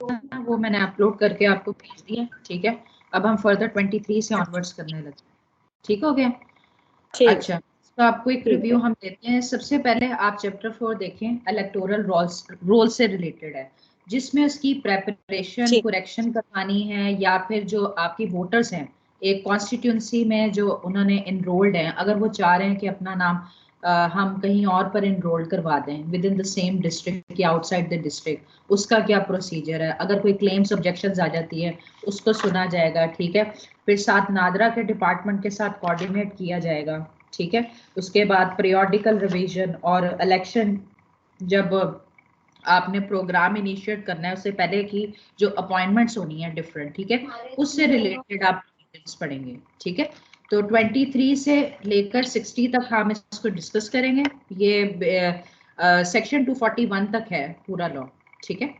ना वो मैंने अपलोड करके आपको भेज दिया, ठीक है। अब हम फर्दर 23 से ऑनवर्ड्स करने लगे, ठीक हो गया। अच्छा, तो आपको एक रिव्यू हम देते हैं। सबसे पहले आप चैप्टर 4 देखें, इलेक्टोरल रोल से रिलेटेड है, जिसमें उसकी प्रेपरेशन करेक्शन करवानी है, या फिर जो आपकी वोटर्स हैं एक कॉन्स्टिट्यूंसी में जो उन्होंने इनरोल्ड हैं, अगर वो चाह रहे हैं कि अपना नाम हम कहीं और पर इनरोल करवा दें with in the same district या आउटसाइड द डिस्ट्रिक्ट, उसका क्या प्रोसीजर है। अगर कोई क्लेम्स ऑब्जेक्शंस आ जाती है उसको सुना जाएगा, ठीक है। फिर साथ नादरा के डिपार्टमेंट के साथ कोऑर्डिनेट किया जाएगा, ठीक है। उसके बाद पीरियोडिकल रिवीजन और इलेक्शन, जब आपने प्रोग्राम इनिशिएट करना है उससे पहले की जो अपॉइंटमेंट्स होनी है डिफरेंट, ठीक है, उससे रिलेटेड आप डिटेल्स पढ़ेंगे, ठीक है। तो 23 से लेकर 60 तक हम इसको डिस्कस करेंगे। ये सेक्शन 241 तक है पूरा लॉ, ठीक है।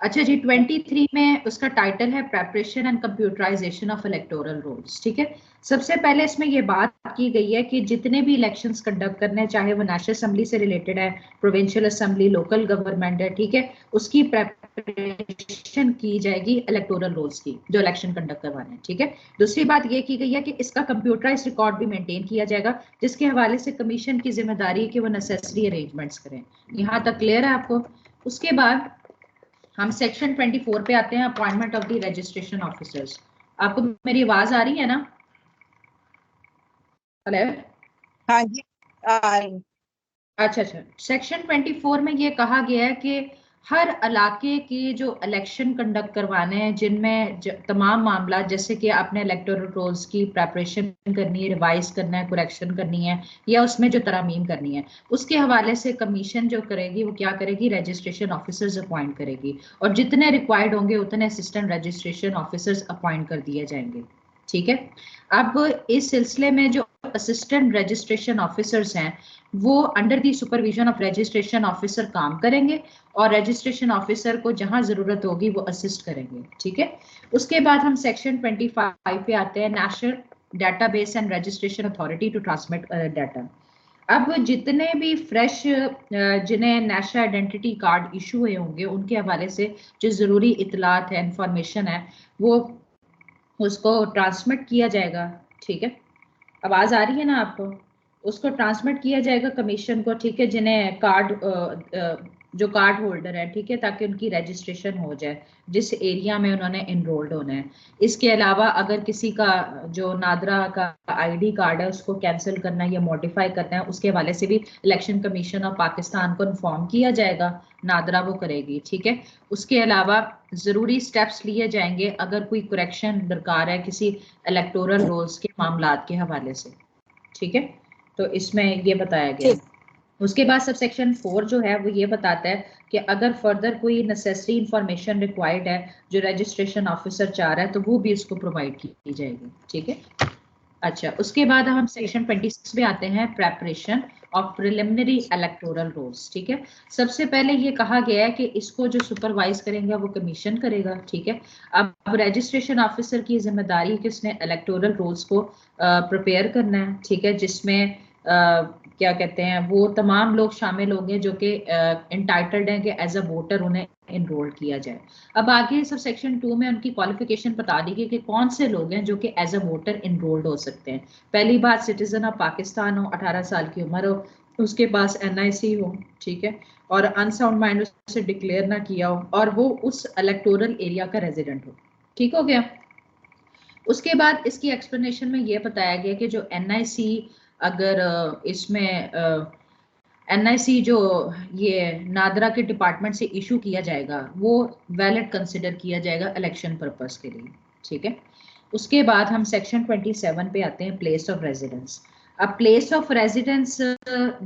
अच्छा जी, 23 में उसका टाइटल है preparation and computerisation of electoral rolls, ठीक है। सबसे पहले इसमें ये बात की गई है कि जितने भी इलेक्शंस कंडक्ट करने हैं, चाहे वो नेशनल असेंबली से रिलेटेड है, प्रोविंशियल असेंबली, लोकल गवर्नमेंट है, ठीक है, उसकी प्रेपरेशन की जाएगी इलेक्टोरल रोल्स की, जो इलेक्शन कंडक्ट करवाने हैं, ठीक है। दूसरी बात ये की गई है कि इसका कंप्यूटराइज रिकॉर्ड भी मेंटेन किया जाएगा, जिसके हवाले से कमीशन की जिम्मेदारी है कि वो नेसेसरी अरेंजमेंट्स करें। यहाँ तक क्लियर है आपको। उसके बाद हम सेक्शन 24 पे आते हैं, appointment of the registration officers. आपको मेरी आवाज आ रही है ना? हेलो? हाँ जी, अच्छा, सेक्शन 24 में ये कहा गया है कि हर इलाके के जो इलेक्शन कंडक्ट करवाने हैं, जिनमें तमाम मामला, जैसे कि आपने इलेक्टोरल रोल्स की प्रेपरेशन करनी है, रिवाइज करना है, करेक्शन करनी है, या उसमें जो तरमीम करनी है, उसके हवाले से कमीशन जो करेगी वो क्या करेगी, रजिस्ट्रेशन ऑफिसर्स अपॉइंट करेगी, और जितने रिक्वायर्ड होंगे उतने असिस्टेंट रजिस्ट्रेशन ऑफिसर्स अपॉइंट कर दिए जाएंगे, ठीक है। अब इस सिलसिले में जो असिस्टेंट रजिस्ट्रेशन ऑफिसर्स हैं वो under the supervision of registration officer काम करेंगे, और रजिस्ट्रेशन ऑफिसर को जहां जरूरत होगी वो असिस्ट करेंगे, ठीक है। उसके बाद हम सेक्शन 25 पे आते हैं, national database and registration authority to transmit data. अब जितने भी फ्रेश जिन्हें नेशनल आइडेंटिटी कार्ड इशू हुए होंगे, उनके हवाले से जो जरूरी इतलात है, इंफॉर्मेशन है, वो उसको ट्रांसमिट किया जाएगा, ठीक है। आवाज आ रही है ना आपको? उसको ट्रांसमिट किया जाएगा कमीशन को, ठीक है, जिन्हें कार्ड जो कार्ड होल्डर है, ठीक है, ताकि उनकी रजिस्ट्रेशन हो जाए जिस एरिया में उन्होंने इनरोल्ड होना है। इसके अलावा अगर किसी का जो नादरा का आईडी कार्ड है उसको कैंसिल करना है या मॉडिफाई करना है, उसके हवाले से भी इलेक्शन कमीशन ऑफ पाकिस्तान को इन्फॉर्म किया जाएगा, नादरा वो करेगी, ठीक है। उसके अलावा जरूरी स्टेप्स लिए जाएंगे अगर कोई करेक्शन दरकार है किसी इलेक्टोरल रोल्स के मामलात के हवाले से, ठीक है। तो इसमें ये बताया गया है। उसके बाद सब सेक्शन 4 जो है वो ये बताता है कि अगर फर्दर कोई नेसेसरी इंफॉर्मेशन रिक्वायर्ड है जो रजिस्ट्रेशन ऑफिसर चाह रहा है तो वो भी उसको प्रोवाइड की जाएगी, ठीक है। अच्छा, उसके बाद हम सेक्शन 26 में आते हैं, preparation of preliminary electoral rolls, ठीक है। सबसे पहले ये कहा गया है कि इसको जो सुपरवाइज करेंगे वो कमीशन करेगा, ठीक है। अब रजिस्ट्रेशन ऑफिसर की जिम्मेदारी है कि उसने इलेक्टोरल रोल्स को प्रिपेयर करना है, ठीक है, जिसमें क्या कहते हैं, वो तमाम लोग शामिल होंगे जो कि इंटाइटल्ड हैं कि एज अ वोटर उन्हें इनरोल किया जाए। अब आगे सब सेक्शन 2 में उनकी क्वालिफिकेशन बता दी गई कि कौन से लोग हैं जो कि एज अ वोटर इनरोल्ड हो सकते हैं। पहली बात, सिटीजन ऑफ पाकिस्तान हो, 18 साल की उम्र हो, उसके पास NIC हो, ठीक है, और अनसाउंड माइंड से डिक्लेयर ना किया हो, और वो उस इलेक्टोरल एरिया का रेजिडेंट हो, ठीक हो गया। उसके बाद इसकी एक्सप्लेनेशन में ये बताया गया कि जो NIC अगर इसमें NIC जो ये नादरा के डिपार्टमेंट से इशू किया जाएगा वो वैलिड कंसिडर किया जाएगा इलेक्शन पर्पस के लिए, ठीक है। उसके बाद हम सेक्शन 27 पे आते हैं, प्लेस ऑफ रेजिडेंस। अब प्लेस ऑफ रेजिडेंस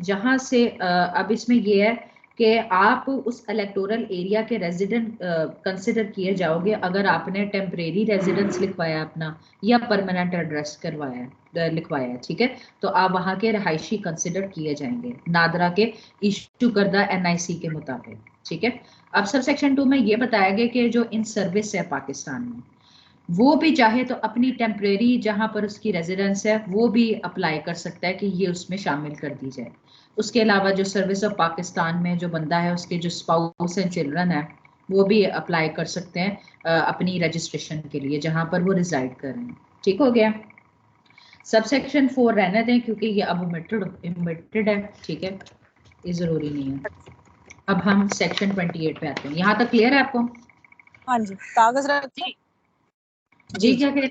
जहां से अब इसमें ये है कि आप उस इलेक्टोरल एरिया के रेजिडेंट कंसिडर किए जाओगे अगर आपने टेम्परेरी रेजिडेंस लिखवाया अपना या परमानेंट एड्रेस लिखवाया है, ठीक है, तो आप वहां के रहायशी कंसिडर किए जाएंगे नादरा के इशू करदा NIC के मुताबिक, ठीक है। अब सब सेक्शन 2 में ये बताया गया कि जो इन सर्विस है पाकिस्तान में, वो भी चाहे तो अपनी टेम्परेरी जहां पर उसकी रेजिडेंस है वो भी अप्लाई कर सकता है कि ये उसमें शामिल कर दी जाए। उसके अलावा जो सर्विस ऑफ पाकिस्तान में जो बंदा है उसके जो स्पाउस एंड चिल्ड्रन है वो भी अप्लाई कर सकते हैं अपनी रजिस्ट्रेशन के लिए जहां पर वो रिजाइड कर रहे हैं। ठीक हो गया। सब सेक्शन 4 रहने दें क्योंकि ये अब ओमिटेड है, ठीक है, ये जरूरी नहीं है। अब हम सेक्शन 28 पे आते हैं। यहाँ तक क्लियर है आपको? हाँ जी, कागज रख जी जी क्या कह?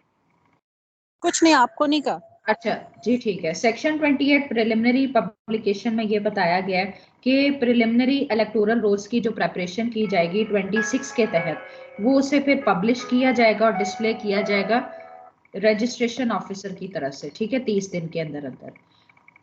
कुछ नहीं, आपको नहीं कहा। अच्छा जी ठीक है। सेक्शन 28 प्रिलिमिनरी पब्लिकेशन में ये बताया गया है कि प्रिलिमिनरी इलेक्टोरल रोल्स की जो प्रेपरेशन की जाएगी 26 के तहत, वो उसे फिर पब्लिश किया जाएगा और डिस्प्ले किया जाएगा रजिस्ट्रेशन ऑफिसर की तरफ से, ठीक है, 30 दिन के अंदर अंदर।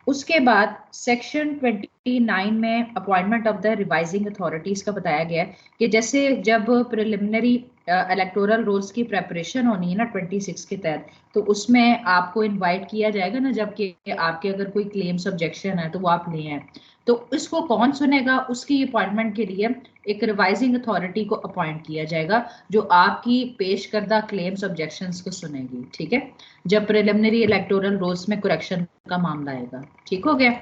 उसके बाद सेक्शन 29 में appointment of the revising authorities का बताया गया है कि जैसे जब प्रिलिमिनरी इलेक्टोरल रोल्स की प्रेपरेशन होनी है ना 26 के तहत, तो उसमें आपको इनवाइट किया जाएगा ना, जबकि आपके अगर कोई क्लेम्स ऑब्जेक्शन है तो वो आप ले आए। तो इसको कौन सुनेगा? उसकी अपॉइंटमेंट के लिए एक रिवाइजिंग अथॉरिटी को अपॉइंट किया जाएगा जो आपकी पेश करदा क्लेम्स ऑब्जेक्शंस को सुनेगी, ठीक है, जब प्रिलिमिनरी इलेक्टोरल रोल्स में करेक्शन का मामला आएगा। ठीक हो गया।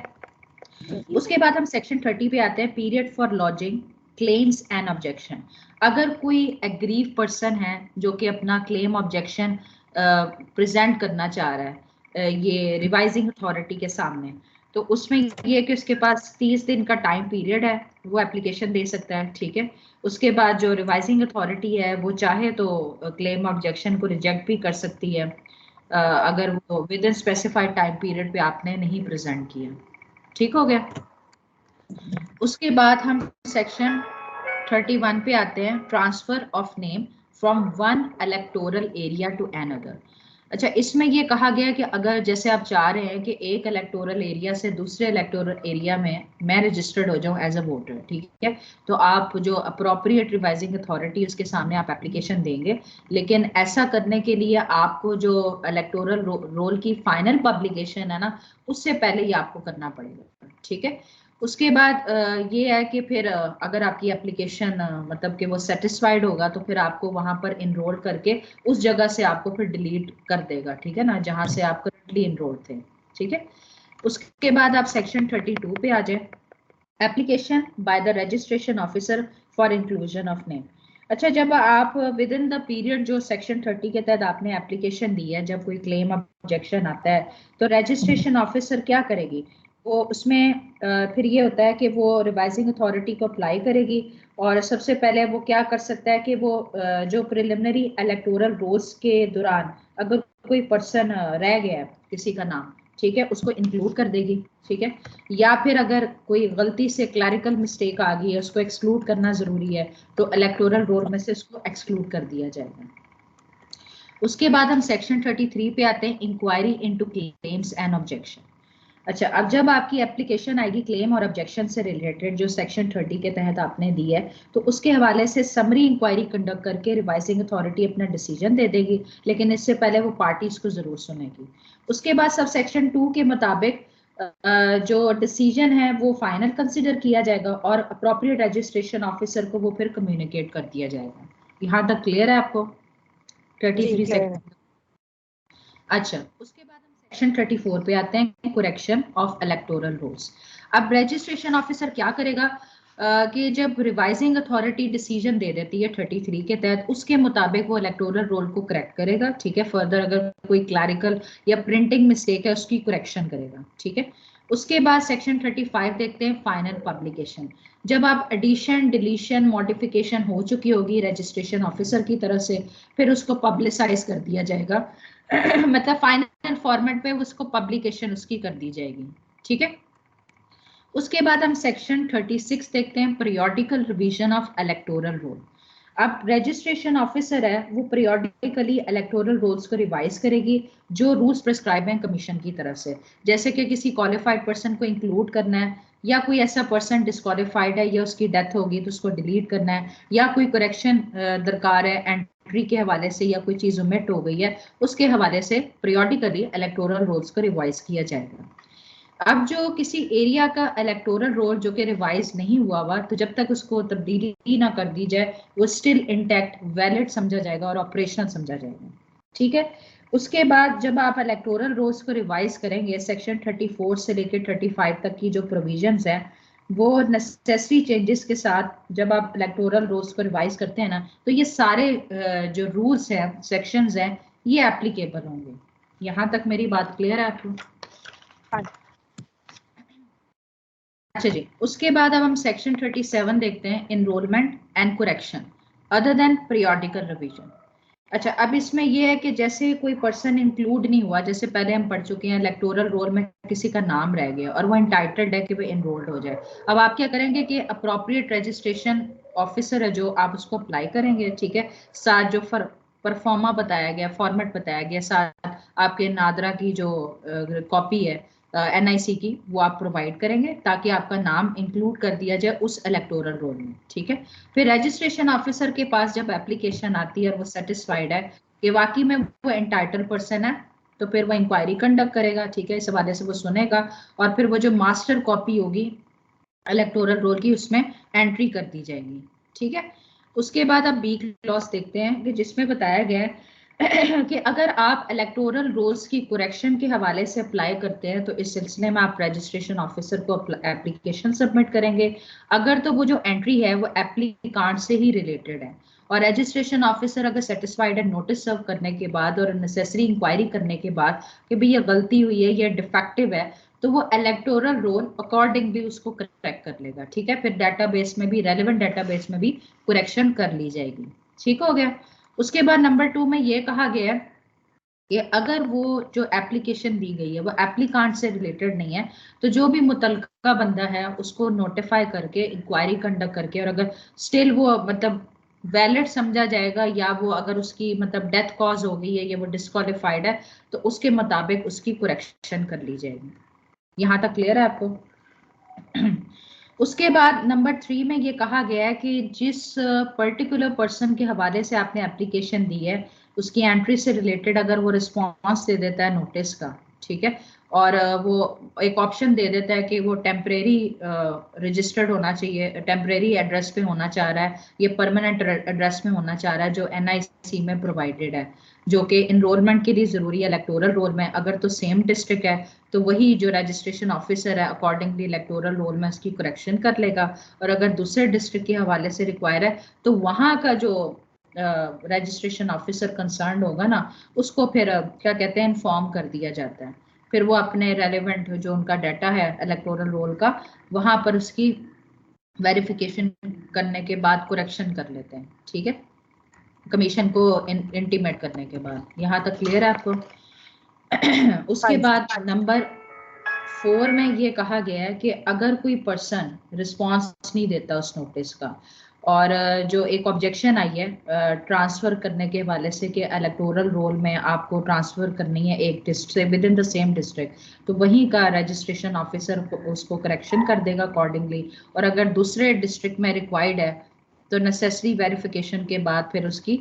उसके बाद हम सेक्शन 30 पे आते हैं, period for lodging claims and objection. अगर कोई एग्रीव पर्सन है जो कि अपना क्लेम ऑब्जेक्शन प्रेजेंट करना चाह रहा है ये रिवाइजिंग अथॉरिटी के सामने, तो उसमें ये है कि उसके पास 30 दिन का टाइम पीरियड है, वो एप्लीकेशन दे सकता है, ठीक है। उसके बाद जो रिवाइजिंग अथॉरिटी है वो चाहे तो क्लेम ऑब्जेक्शन को रिजेक्ट भी कर सकती है अगर वो with in specified time period पे आपने नहीं प्रेजेंट किया। ठीक हो गया। उसके बाद हम सेक्शन 31 पे आते हैं, transfer of name from one electoral area to another. अच्छा, इसमें ये कहा गया है कि अगर जैसे आप चाह रहे हैं कि एक इलेक्टोरल एरिया से दूसरे इलेक्टोरल एरिया में मैं रजिस्टर्ड हो जाऊं एज अ वोटर, ठीक है, तो आप जो अप्रोप्रिएट रिवाइजिंग अथॉरिटी उसके सामने आप एप्लीकेशन देंगे, लेकिन ऐसा करने के लिए आपको जो इलेक्टोरल रोल की फाइनल पब्लिकेशन है ना, उससे पहले ही आपको करना पड़ेगा, ठीक है। उसके बाद ये है कि फिर अगर आपकी एप्लीकेशन मतलब कि वो सेटिस्फाइड होगा तो फिर आपको वहां पर इनरोल करके उस जगह से आपको फिर डिलीट कर देगा, ठीक है ना, जहां से आप करंटली इनरोल थे, ठीक है। उसके बाद आप सेक्शन 32 पे आ जाए, application by the registration officer for inclusion of name. अच्छा, जब आप विद इन द पीरियड जो सेक्शन 30 के तहत आपने एप्लीकेशन दी है, जब कोई क्लेम ऑब्जेक्शन आता है तो रजिस्ट्रेशन ऑफिसर क्या करेगी? वो उसमें फिर ये होता है कि वो रिवाइजिंग अथॉरिटी को अप्लाई करेगी और सबसे पहले वो क्या कर सकता है कि वो जो प्रिलिमिनरी इलेक्टोरल रोल्स के दौरान अगर कोई पर्सन रह गया है किसी का नाम, ठीक है, उसको इंक्लूड कर देगी, ठीक है। या फिर अगर कोई गलती से क्लैरिकल मिस्टेक आ गई है, उसको एक्सक्लूड करना जरूरी है, तो इलेक्टोरल रोल में से उसको एक्सक्लूड कर दिया जाएगा। उसके बाद हम सेक्शन 33 पे आते हैं, inquiry into claims and objection. अच्छा, अब जब आपकी एप्लीकेशन आएगी क्लेम और ऑब्जेक्शन से रिलेटेड जो सेक्शन 30 के तहत आपने दी है, तो उसके हवाले से समरी इंक्वायरी कंडक्ट करके रिवाइजिंग अथॉरिटी अपना डिसीजन दे देगी, लेकिन इससे पहले वो पार्टीज को जरूर सुनेगी। उसके बाद सब सेक्शन 2 के मुताबिक जो डिसीजन है वो फाइनल कंसिडर किया जाएगा और अप्रोप्रिएट रजिस्ट्रेशन ऑफिसर को वो फिर कम्युनिकेट कर दिया जाएगा। यहाँ तक क्लियर है आपको? 33 सेक्शन। अच्छा, उसके बाद हम सेक्शन 34 पे आते हैं, करेक्शन ऑफ इलेक्टोरल रोल्स। अब रजिस्ट्रेशन ऑफिसर क्या करेगा कि जब रिवाइजिंग अथॉरिटी डिसीजन दे देती है 33 के तहत, उसके मुताबिक वो इलेक्टोरल रोल को करेक्ट करेगा, ठीक है। फर्दर अगर कोई क्लैरिकल या प्रिंटिंग मिस्टेक है उसकी करेक्शन करेगा, ठीक है। उसके बाद सेक्शन 35 देखते हैं, फाइनल पब्लिकेशन। जब आप एडिशन डिलीशन मॉडिफिकेशन हो चुकी होगी रजिस्ट्रेशन ऑफिसर की तरफ से, फिर उसको पब्लिसाइज कर दिया जाएगा मतलब फाइनल फॉर्मेट पे उसको पब्लिकेशन उसकी कर दी जाएगी, ठीक है। उसके बाद हम सेक्शन 36 देखते हैं, periodical revision of electoral roll. अब रजिस्ट्रेशन ऑफिसर है वो पीरियोडिकली इलेक्टोरल रोल्स को रिवाइज करेगी जो रूल्स प्रिस्क्राइब हैं कमीशन की तरफ से, जैसे कि किसी क्वालिफाइड पर्सन को इंक्लूड करना है, या कोई ऐसा पर्सन डिस्क्वालिफाइड है या उसकी डेथ होगी तो उसको डिलीट करना है, या कोई करेक्शन दरकार है एंट्री के हवाले से, या कोई चीज ओमिट हो गई है उसके हवाले से पीरियोडिकली इलेक्टोरल रोल्स को रिवाइज किया जाएगा। अब जो किसी एरिया का इलेक्टोरल रोल जो कि रिवाइज नहीं हुआ तो जब तक उसको तब्दीली ना कर दी जाए वो स्टिल इंटैक्ट वैलिड समझा जाएगा और ऑपरेशनल समझा जाएगा, ठीक है। उसके बाद जब आप इलेक्टोरल रोल्स को रिवाइज करेंगे, सेक्शन 34 से लेकर 35 तक की जो प्रोविजंस है वो नेसेसरी चेंजेस के साथ जब आप इलेक्टोरल रोल्स को रिवाइज करते हैं ना, तो ये सारे जो रूल्स हैं, सेक्शंस हैं, ये एप्लीकेबल होंगे। यहाँ तक मेरी बात क्लियर है आपको? हाँ। अच्छा जी, उसके बाद अब हम सेक्शन 37 देखते हैं, enrolment and correction other than periodical revision. अच्छा, अब इसमें ये है कि जैसे कोई पर्सन इंक्लूड नहीं हुआ, जैसे पहले हम पढ़ चुके हैं इलेक्टोरल रोल में किसी का नाम रह गया और वो इंटाइटल्ड है कि वो एनरोल्ड हो जाए। अब आप क्या करेंगे कि अप्रोप्रिएट रजिस्ट्रेशन ऑफिसर है जो, आप उसको अप्लाई करेंगे, ठीक है। साथ जो परफॉर्मा बताया गया, फॉर्मेट बताया गया, साथ आपके नादरा की जो कॉपी है एनआईसी की, वो आप प्रोवाइड करेंगे ताकि आपका नाम इंक्लूड कर दिया जाए उस इलेक्टोरल रोल में, ठीक है। फिर रजिस्ट्रेशन ऑफिसर के पास जब एप्लीकेशन आती है और वो सेटिस्फाइड है कि वाकई में वो एंटाइटल पर्सन है, तो फिर वो इंक्वायरी कंडक्ट करेगा, ठीक है। इस हवाले से वो सुनेगा और फिर वो जो मास्टर कॉपी होगी इलेक्टोरल रोल की, उसमें एंट्री कर दी जाएगी, ठीक है। उसके बाद अब बी क्लॉज देखते हैं कि जिसमें बताया गया है कि अगर आप इलेक्टोरल रोल्स की करेक्शन के हवाले से अप्लाई करते हैं तो इस सिलसिले में आप रजिस्ट्रेशन ऑफिसर को एप्लीकेशन सबमिट करेंगे। अगर तो वो जो एंट्री है वो एप्लीकांट से ही रिलेटेड है, और रजिस्ट्रेशन ऑफिसर अगर सेटिस्फाइड है नोटिस सर्व करने के बाद और नेसेसरी इंक्वायरी करने के बाद कि भाई ये गलती हुई है, ये डिफेक्टिव है, तो वो इलेक्टोरल रोल अकॉर्डिंगली उसको करेक्ट कर लेगा, ठीक है। फिर डेटाबेस में भी, रेलेवेंट डेटाबेस में भी करेक्शन कर ली जाएगी, ठीक हो गया। उसके बाद नंबर 2 में ये कहा गया है कि अगर वो जो एप्लीकेशन दी गई है वो एप्लीकांट से रिलेटेड नहीं है, तो जो भी मुतलका बंदा है उसको नोटिफाई करके इंक्वायरी कंडक्ट करके, और अगर स्टिल वो मतलब वैलिड समझा जाएगा या वो अगर उसकी मतलब डेथ कॉज हो गई है या वो डिस्क्वालिफाइड है, तो उसके मुताबिक उसकी करेक्शन कर ली जाएगी। यहाँ तक क्लियर है आपको? उसके बाद नंबर 3 में ये कहा गया है कि जिस पर्टिकुलर पर्सन के हवाले से आपने एप्लीकेशन दी है उसकी एंट्री से रिलेटेड अगर वो रिस्पॉन्स दे देता है नोटिस का, ठीक है, और वो एक ऑप्शन दे देता है कि वो टेम्परेरी रजिस्टर्ड होना चाहिए, टेम्परेरी एड्रेस पे होना चाह रहा है, ये परमानेंट एड्रेस में होना चाह रहा है जो एनआईसी में प्रोवाइडेड है, जो कि इनरोलमेंट के लिए जरूरी है इलेक्टोरल रोल में, अगर तो सेम डिस्ट्रिक्ट है तो वही जो रजिस्ट्रेशन ऑफिसर है अकॉर्डिंगली इलेक्टोरल रोल में उसकी करेक्शन कर लेगा, और अगर दूसरे डिस्ट्रिक्ट के हवाले से रिक्वायर है तो वहाँ का जो रजिस्ट्रेशन ऑफिसर कंसर्न होगा ना, उसको फिर क्या कहते हैं, इन्फॉर्म कर दिया जाता है। फिर वो अपने रेलेवेंट जो उनका डाटा है इलेक्टोरल रोल का, वहां पर उसकी वेरिफिकेशन करने के बाद करेक्शन कर लेते हैं, ठीक है, कमीशन को इंटीमेट करने के बाद। यहाँ तक क्लियर है आपको? उसके बाद नंबर 4 में ये कहा गया है कि अगर कोई पर्सन रिस्पांस नहीं देता उस नोटिस का, और जो एक ऑब्जेक्शन आई है ट्रांसफर करने के हवाले से कि इलेक्टोरल रोल में आपको ट्रांसफर करनी है एक डिस्ट्रिक्ट से with in the same district, तो वहीं का रजिस्ट्रेशन ऑफिसर उसको करेक्शन कर देगा अकॉर्डिंगली, और अगर दूसरे डिस्ट्रिक्ट में रिक्वायर्ड है तो नेसेसरी वेरिफिकेशन के बाद फिर उसकी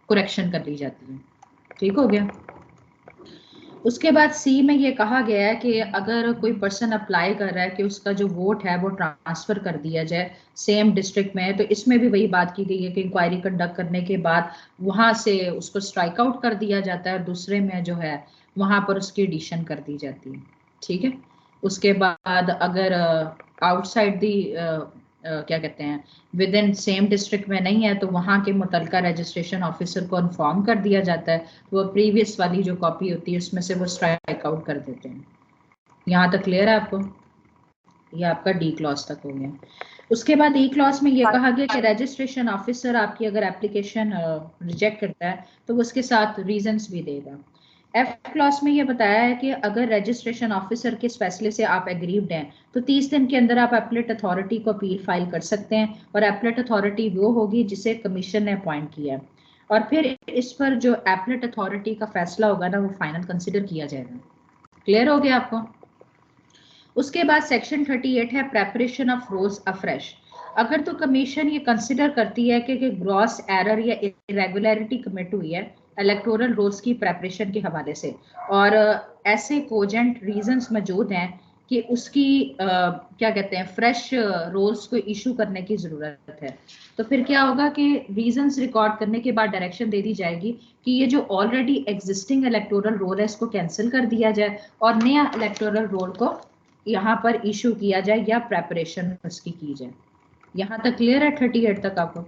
करेक्शन कर ली जाती है, ठीक हो गया। उसके बाद सी में ये कहा गया है कि अगर कोई पर्सन अप्लाई कर रहा है कि उसका जो वोट है वो ट्रांसफर कर दिया जाए सेम डिस्ट्रिक्ट में, तो इसमें भी वही बात की गई है कि इंक्वायरी कंडक्ट करने के बाद वहां से उसको स्ट्राइक आउट कर दिया जाता है, दूसरे में जो है वहां पर उसकी एडिशन कर दी जाती है, ठीक है। उसके बाद अगर आउटसाइड दी क्या कहते हैं विद इन सेम डिस्ट्रिक्ट में नहीं है, तो वहाँ के मुतलका रजिस्ट्रेशन ऑफिसर को इन्फॉर्म कर दिया जाता है, तो वो प्रीवियस वाली जो कॉपी होती है उसमें से वो स्ट्राइक आउट कर देते हैं। यहाँ तक क्लियर है आपको? ये आपका डी क्लॉज तक हो गया। उसके बाद ई क्लॉज में ये कहा गया कि रजिस्ट्रेशन ऑफिसर आपकी अगर एप्लीकेशन रिजेक्ट करता है तो वो उसके साथ रीजंस भी देगा। एफ क्लॉज में ये बताया है कि अगर रजिस्ट्रेशन ऑफिसर के इस फैसले से आप एग्रीव्ड हैं तो 30 दिन के अंदर आप एपलेट अथॉरिटी को अपील फाइल कर सकते हैं, और एपलेट अथॉरिटी वो होगी जिसे कमीशन ने अपॉइंट किया है, और फिर इस पर जो एपलेट अथॉरिटी का फैसला होगा ना वो फाइनल कंसिडर किया जाएगा। क्लियर हो गया आपको? उसके बाद सेक्शन 38 है प्रेपरेशन ऑफ रोल्स अफ्रेश। अगर तो कमीशन ये कंसिडर करती है कि ग्रॉस एरर या इरेगुलरिटी कमिट हुई है इलेक्टोरल रोल्स की प्रेपरेशन के हवाले से, और ऐसे कोजेंट रीजंस मौजूद हैं कि उसकी क्या कहते हैं फ्रेश रोल्स को इशू करने की ज़रूरत है, तो फिर क्या होगा कि रीजंस रिकॉर्ड करने के बाद डायरेक्शन दे दी जाएगी कि ये जो ऑलरेडी एग्जिस्टिंग इलेक्टोरल रोल है इसको कैंसिल कर दिया जाए और नया इलेक्टोरल रोल को यहाँ पर इशू किया जाए या प्रेपरेशन उसकी की जाए। यहाँ तक क्लियर है 38 तक आपको?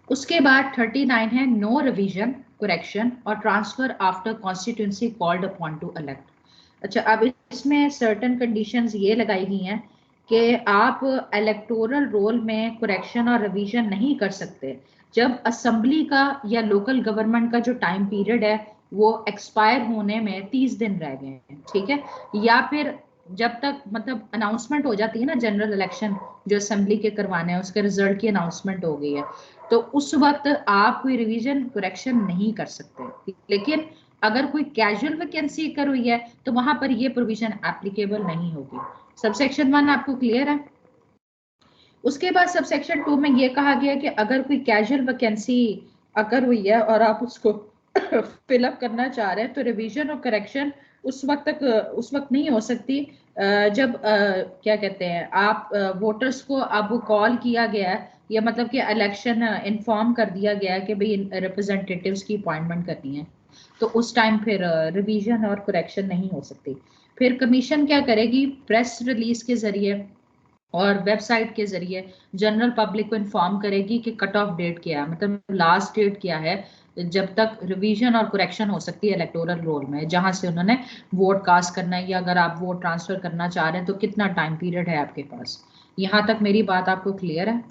उसके बाद 39 है नो रिवीजन, करेक्शन और transfer after constituency called upon two elect. अच्छा, अब इसमें सर्टेन कंडीशंस ये लगाई गई हैं कि आप इलेक्टोरल रोल में करेक्शन और रिवीजन नहीं कर सकते जब असेंबली का या लोकल गवर्नमेंट का जो टाइम पीरियड है वो एक्सपायर होने में 30 दिन रह गए हैं, ठीक है, या फिर जब तक मतलब अनाउंसमेंट हो जाती है ना, जनरल इलेक्शन जो असेंबली के करवाने हैं उसके रिजल्ट की अनाउंसमेंट हो गई है, तो उस वक्त आप कोई रिवीजन करेक्शन नहीं कर सकते। लेकिन अगर कोई कैजुअल वैकेंसी कर हुई है तो वहां पर ये प्रोविजन एप्लीकेबल नहीं होगी। सबसेक्शन 1 आपको क्लियर है? उसके बाद सबसेक्शन 2 में ये कहा गया कि अगर कोई कैजुअल वैकेंसी अगर हुई है और आप उसको फिलअप करना चाह रहे हैं तो रिवीजन और करेक्शन उस वक्त नहीं हो सकती जब क्या कहते हैं आप वोटर्स को अब कॉल किया गया है या मतलब कि इलेक्शन इन्फॉर्म कर दिया गया है कि भाई रिप्रेजेंटेटिव्स की अपॉइंटमेंट करनी है, तो उस टाइम फिर रिवीजन और करेक्शन नहीं हो सकती। फिर कमीशन क्या करेगी? प्रेस रिलीज के जरिए और वेबसाइट के जरिए जनरल पब्लिक को इन्फॉर्म करेगी कि कट ऑफ डेट क्या है, मतलब लास्ट डेट क्या है जब तक रिवीजन और करेक्शन हो सकती है इलेक्टोरल रोल में, जहां से उन्होंने वोट कास्ट करना है या अगर आप वोट ट्रांसफर करना चाह रहे हैं तो कितना टाइम पीरियड है आपके पास। यहाँ तक मेरी बात आपको क्लियर है?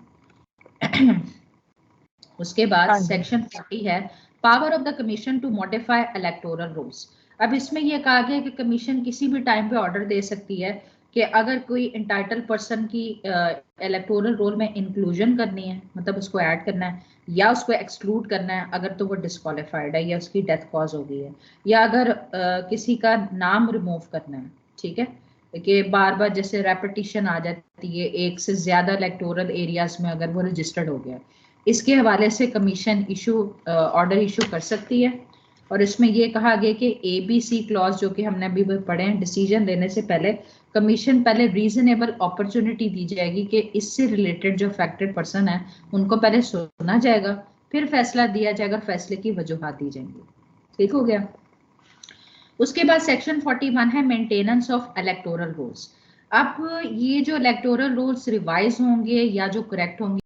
उसके बाद हाँ जी। सेक्शन 40 है power of the commission to modify electoral rules. अब इसमें यह कहा गया कि कमीशन किसी भी टाइम पे ऑर्डर दे सकती है कि अगर कोई इंटाइटल पर्सन की इलेक्टोरल रोल में इंक्लूजन करनी है, मतलब उसको ऐड करना है या उसको एक्सक्लूड करना है अगर तो वो डिस्क्वालिफाइड है या उसकी डेथ कॉज हो गई है, या अगर किसी का नाम रिमूव करना है, ठीक है, कि बार बार जैसे रेपिटिशन आ जाती है एक से ज्यादा इलेक्टोरल एरियाज में अगर वो रजिस्टर्ड हो गया, इसके हवाले से कमीशन ऑर्डर इशू कर सकती है। और इसमें यह कहा गया कि ABC क्लॉज जो कि हमने अभी पढ़े हैं, डिसीजन लेने से पहले कमीशन पहले रीजनेबल अपॉर्चुनिटी दी जाएगी कि इससे रिलेटेड जो अफेक्टेड पर्सन है उनको पहले सुना जाएगा, फिर फैसला दिया जाएगा, फैसले की वजूहात दी जाएंगी। ठीक हो गया? उसके बाद सेक्शन 41 है मेंटेनेंस ऑफ इलेक्टोरल रूल्स। अब ये जो इलेक्टोरल रूल्स रिवाइज होंगे या जो करेक्ट होंगे